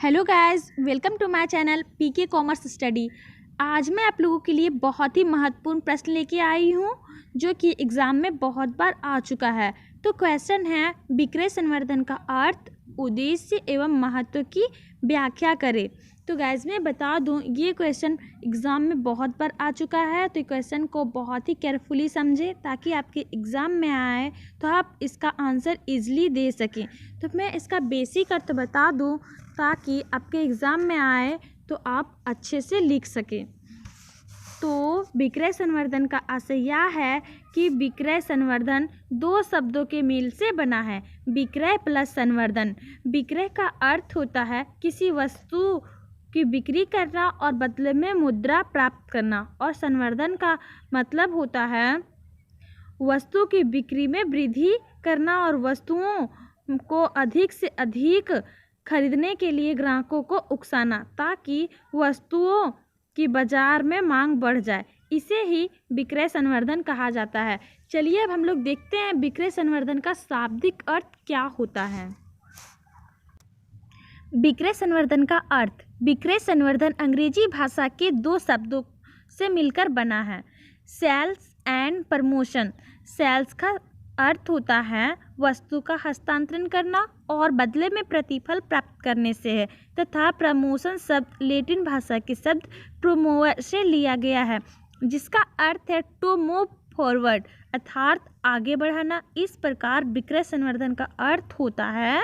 Hello guys, welcome to my channel PK commerce study. आज मैं आप लोगों के लिए बहुत ही महत्वपूर्ण प्रश्न लेके आई हूँ जो कि एग्ज़ाम में बहुत बार आ चुका है। तो क्वेश्चन है, विक्रय संवर्धन का अर्थ, उद्देश्य एवं महत्व की व्याख्या करें। तो गाइस मैं बता दूं, ये क्वेश्चन एग्ज़ाम में बहुत बार आ चुका है, तो क्वेश्चन को बहुत ही केयरफुली समझें ताकि आपके एग्ज़ाम में आए तो आप इसका आंसर ईजिली दे सकें। तो मैं इसका बेसिक अर्थ बता दूं ताकि आपके एग्ज़ाम में आए तो आप अच्छे से लिख सकें। तो विक्रय संवर्धन का आशय यह है कि विक्रय संवर्धन दो शब्दों के मेल से बना है, विक्रय प्लस संवर्धन। विक्रय का अर्थ होता है किसी वस्तु की बिक्री करना और बदले में मुद्रा प्राप्त करना, और संवर्धन का मतलब होता है वस्तु की बिक्री में वृद्धि करना और वस्तुओं को अधिक से अधिक खरीदने के लिए ग्राहकों को उकसाना ताकि वस्तुओं की बाजार में मांग बढ़ जाए। इसे ही विक्रय संवर्धन कहा जाता है। चलिए अब हम लोग देखते हैं विक्रय संवर्धन का शाब्दिक अर्थ क्या होता है। विक्रय संवर्धन का अर्थ, विक्रय संवर्धन अंग्रेजी भाषा के दो शब्दों से मिलकर बना है, सेल्स एंड प्रमोशन। सेल्स का अर्थ होता है वस्तु का हस्तांतरण करना और बदले में प्रतिफल प्राप्त करने से है, तथा प्रमोशन शब्द लैटिन भाषा के शब्द प्रोमोवर से लिया गया है, जिसका अर्थ है टू मूव फॉरवर्ड, अर्थात आगे बढ़ाना। इस प्रकार विक्रय संवर्धन का अर्थ होता है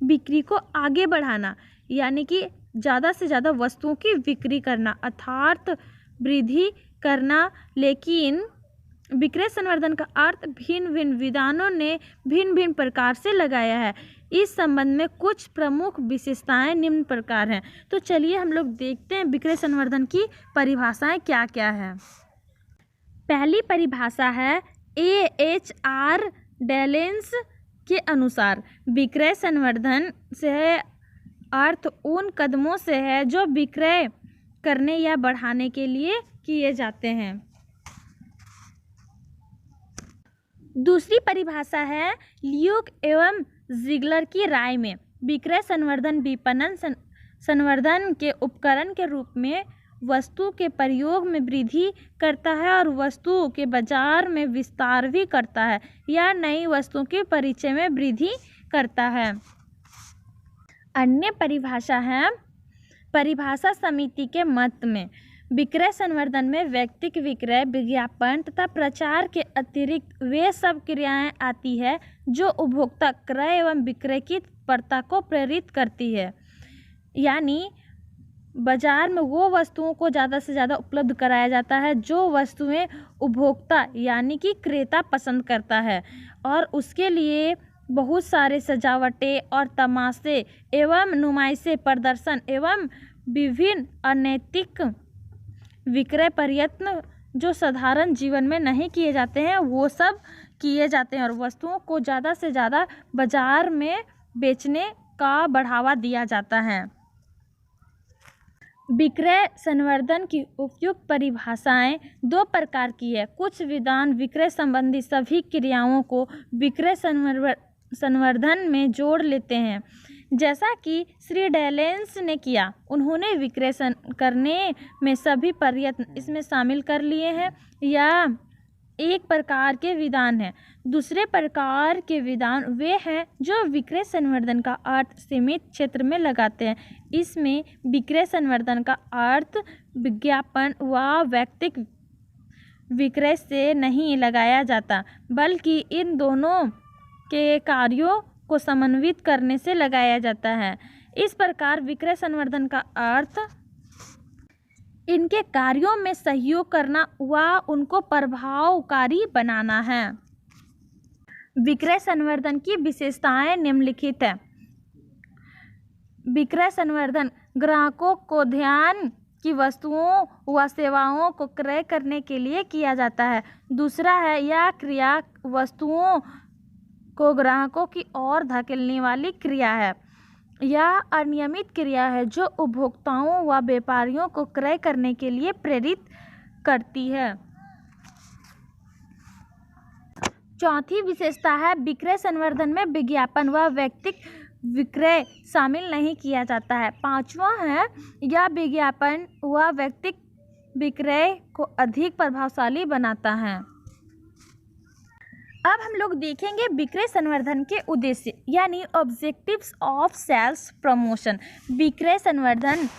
बिक्री को आगे बढ़ाना, यानी कि ज़्यादा से ज़्यादा वस्तुओं की बिक्री करना अर्थात वृद्धि करना। लेकिन विक्रय संवर्धन का अर्थ भिन्न भिन्न विद्वानों ने भिन्न भिन्न प्रकार से लगाया है। इस संबंध में कुछ प्रमुख विशेषताएं निम्न प्रकार हैं। तो चलिए हम लोग देखते हैं विक्रय संवर्धन की परिभाषाएं क्या क्या है। पहली परिभाषा है AHR डेलेंस के अनुसार, विक्रय संवर्धन से अर्थ उन कदमों से है जो विक्रय करने या बढ़ाने के लिए किए जाते हैं। दूसरी परिभाषा है ल्यूक एवं जिगलर की राय में, विक्रय संवर्धन विपणन संवर्धन के उपकरण के रूप में वस्तु के प्रयोग में वृद्धि करता है और वस्तु के बाजार में विस्तार भी करता है या नई वस्तुओं के परिचय में वृद्धि करता है। अन्य परिभाषा है परिभाषा समिति के मत में, विक्रय संवर्धन में व्यक्तिक विक्रय, विज्ञापन तथा प्रचार के अतिरिक्त वे सब क्रियाएं आती है जो उपभोक्ता क्रय एवं विक्रय की तत्परता को प्रेरित करती है, यानी बाजार में वो वस्तुओं को ज़्यादा से ज़्यादा उपलब्ध कराया जाता है जो वस्तुएं उपभोक्ता यानी कि क्रेता पसंद करता है, और उसके लिए बहुत सारे सजावटें और तमाशे एवं नुमाइशें, प्रदर्शन एवं विभिन्न अनैतिक विक्रय प्रयत्न जो साधारण जीवन में नहीं किए जाते हैं वो सब किए जाते हैं और वस्तुओं को ज़्यादा से ज़्यादा बाजार में बेचने का बढ़ावा दिया जाता है। विक्रय संवर्धन की उपयुक्त परिभाषाएं दो प्रकार की है। कुछ विद्वान विक्रय संबंधी सभी क्रियाओं को विक्रय संवर्धन में जोड़ लेते हैं, जैसा कि श्री डेलेंस ने किया। उन्होंने विक्रय करने में सभी प्रयत्न इसमें शामिल कर लिए हैं। यह एक प्रकार के विधान है। दूसरे प्रकार के विधान वे हैं जो विक्रय संवर्धन का अर्थ सीमित क्षेत्र में लगाते हैं। इसमें विक्रय संवर्धन का अर्थ विज्ञापन व व्यक्तिक विक्रय से नहीं लगाया जाता, बल्कि इन दोनों के कार्यों को समन्वित करने से लगाया जाता है। इस प्रकार विक्रय संवर्धन का अर्थ इनके कार्यों में सहयोग करना व उनको प्रभावकारी बनाना है। विक्रय संवर्धन की विशेषताएं निम्नलिखित है। विक्रय संवर्धन ग्राहकों को ध्यान की वस्तुओं व सेवाओं को क्रय करने के लिए किया जाता है। दूसरा है, यह क्रिया वस्तुओं को ग्राहकों की ओर धकेलने वाली क्रिया है। यह अनियमित क्रिया है जो उपभोक्ताओं व व्यापारियों को क्रय करने के लिए प्रेरित करती है। चौथी विशेषता है विक्रय संवर्धन में विज्ञापन व व्यक्तिक विक्रय शामिल नहीं किया जाता है। पांचवा है, यह विज्ञापन वह व्यक्ति विक्रय को अधिक प्रभावशाली बनाता है। अब हम लोग देखेंगे विक्रय संवर्धन के उद्देश्य यानी ऑब्जेक्टिव्स ऑफ सेल्स प्रमोशन। विक्रय संवर्धन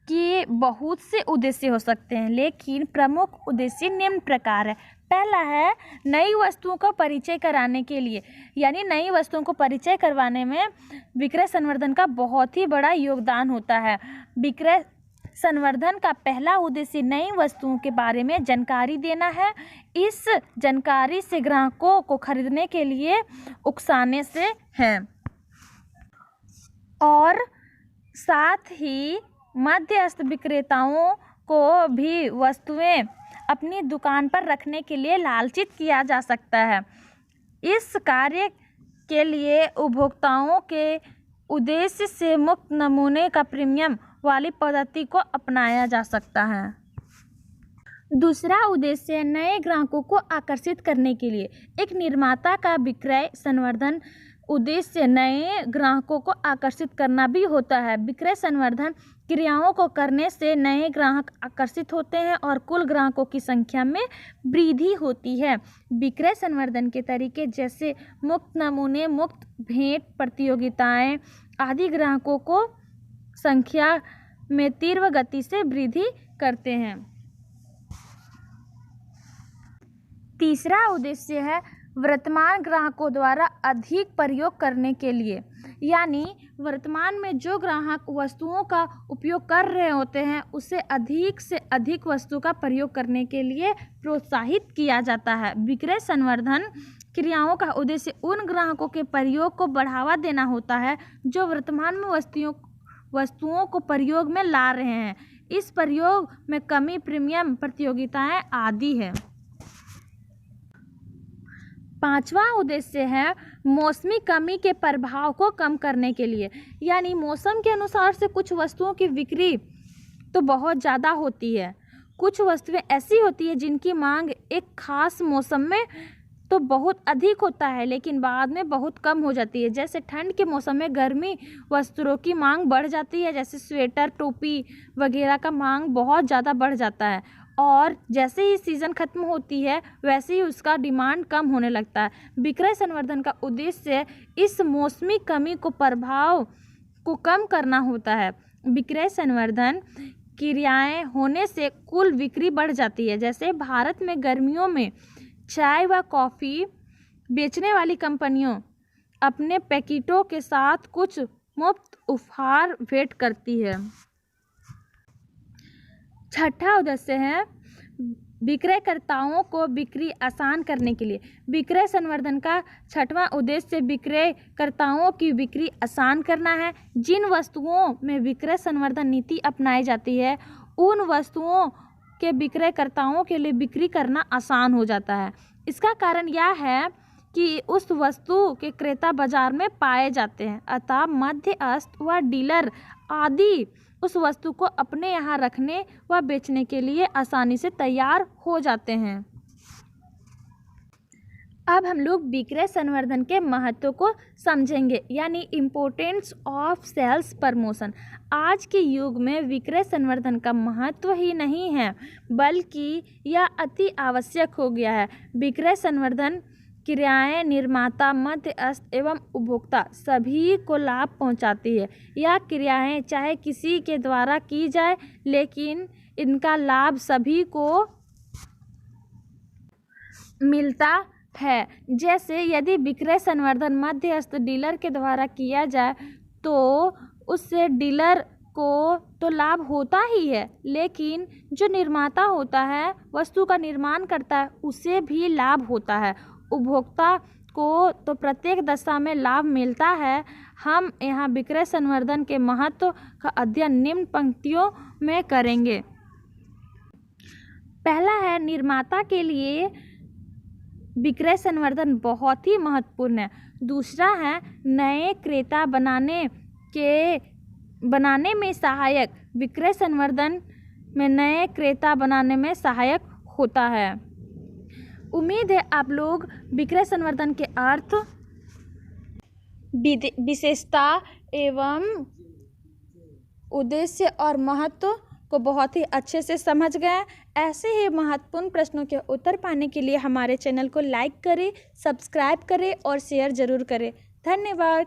के बहुत से उद्देश्य हो सकते हैं, लेकिन प्रमुख उद्देश्य निम्न प्रकार है। पहला है नई वस्तुओं का परिचय कराने के लिए, यानी नई वस्तुओं को परिचय करवाने में विक्रय संवर्धन का बहुत ही बड़ा योगदान होता है। विक्रय संवर्धन का पहला उद्देश्य नई वस्तुओं के बारे में जानकारी देना है। इस जानकारी से ग्राहकों को खरीदने के लिए उकसाने से है और साथ ही मध्यस्थ विक्रेताओं को भी वस्तुएं अपनी दुकान पर रखने के लिए लालचित किया जा सकता है। इस कार्य के लिए उपभोक्ताओं के उद्देश्य से मुक्त नमूने का प्रीमियम वाली पद्धति को अपनाया जा सकता है। दूसरा उद्देश्य नए ग्राहकों को आकर्षित करने के लिए। एक निर्माता का विक्रय संवर्धन उद्देश्य नए ग्राहकों को आकर्षित करना भी होता है। विक्रय संवर्धन क्रियाओं को करने से नए ग्राहक आकर्षित होते हैं और कुल ग्राहकों की संख्या में वृद्धि होती है। विक्रय संवर्धन के तरीके जैसे मुक्त नमूने, मुक्त भेंट प्रतियोगिताएं आदि ग्राहकों को संख्या में तीव्र गति से वृद्धि करते हैं। तीसरा उद्देश्य है वर्तमान ग्राहकों द्वारा अधिक प्रयोग करने के लिए, यानी वर्तमान में जो ग्राहक वस्तुओं का उपयोग कर रहे होते हैं उसे अधिक से अधिक वस्तु का प्रयोग करने के लिए प्रोत्साहित किया जाता है। विक्रय संवर्धन क्रियाओं का उद्देश्य उन ग्राहकों के प्रयोग को बढ़ावा देना होता है जो वर्तमान में वस्तुओं को प्रयोग में ला रहे हैं। इस प्रयोग में कमी, प्रीमियम प्रतियोगिताएं आदि है। पांचवा उद्देश्य है मौसमी कमी के प्रभाव को कम करने के लिए, यानी मौसम के अनुसार से कुछ वस्तुओं की बिक्री तो बहुत ज़्यादा होती है। कुछ वस्तुएं ऐसी होती है जिनकी मांग एक खास मौसम में तो बहुत अधिक होता है लेकिन बाद में बहुत कम हो जाती है। जैसे ठंड के मौसम में गर्मी वस्त्रों की मांग बढ़ जाती है, जैसे स्वेटर, टोपी वगैरह का मांग बहुत ज़्यादा बढ़ जाता है और जैसे ही सीज़न ख़त्म होती है वैसे ही उसका डिमांड कम होने लगता है। विक्रय संवर्धन का उद्देश्य इस मौसमी कमी को प्रभाव को कम करना होता है। विक्रय संवर्धन क्रियाएं होने से कुल बिक्री बढ़ जाती है। जैसे भारत में गर्मियों में चाय व कॉफ़ी बेचने वाली कंपनियों अपने पैकेटों के साथ कुछ मुफ्त उपहार भेंट करती है। छठा उद्देश्य है विक्रयकर्ताओं को बिक्री आसान करने के लिए। विक्रय संवर्धन का छठवां उद्देश्य विक्रयकर्ताओं की बिक्री आसान करना है। जिन वस्तुओं में विक्रय संवर्धन नीति अपनाई जाती है उन वस्तुओं के विक्रयकर्ताओं के लिए बिक्री करना आसान हो जाता है। इसका कारण यह है कि उस वस्तु के क्रेता बाजार में पाए जाते हैं, अतः मध्यस्थ व डीलर आदि उस वस्तु को अपने यहाँ रखने व बेचने के लिए आसानी से तैयार हो जाते हैं। अब हम लोग विक्रय संवर्धन के महत्व को समझेंगे, यानी इम्पोर्टेंस ऑफ सेल्स प्रमोशन। आज के युग में विक्रय संवर्धन का महत्व ही नहीं है बल्कि यह अति आवश्यक हो गया है। विक्रय संवर्धन क्रियाएं निर्माता, मध्यस्थ एवं उपभोक्ता सभी को लाभ पहुंचाती है। यह क्रियाएं चाहे किसी के द्वारा की जाए लेकिन इनका लाभ सभी को मिलता है। जैसे यदि विक्रय संवर्धन मध्यस्थ डीलर के द्वारा किया जाए तो उससे डीलर को तो लाभ होता ही है, लेकिन जो निर्माता होता है, वस्तु का निर्माण करता है, उसे भी लाभ होता है। उपभोक्ता को तो प्रत्येक दशा में लाभ मिलता है। हम यहाँ विक्रय संवर्धन के महत्व का अध्ययन निम्न पंक्तियों में करेंगे। पहला है निर्माता के लिए विक्रय संवर्धन बहुत ही महत्वपूर्ण है। दूसरा है नए क्रेता बनाने में सहायक। विक्रय संवर्धन में नए क्रेता बनाने में सहायक होता है। उम्मीद है आप लोग विक्रय संवर्धन के अर्थ विशेषता एवं उद्देश्य और महत्व को बहुत ही अच्छे से समझ गए। ऐसे ही महत्वपूर्ण प्रश्नों के उत्तर पाने के लिए हमारे चैनल को लाइक करें, सब्सक्राइब करें और शेयर ज़रूर करें। धन्यवाद।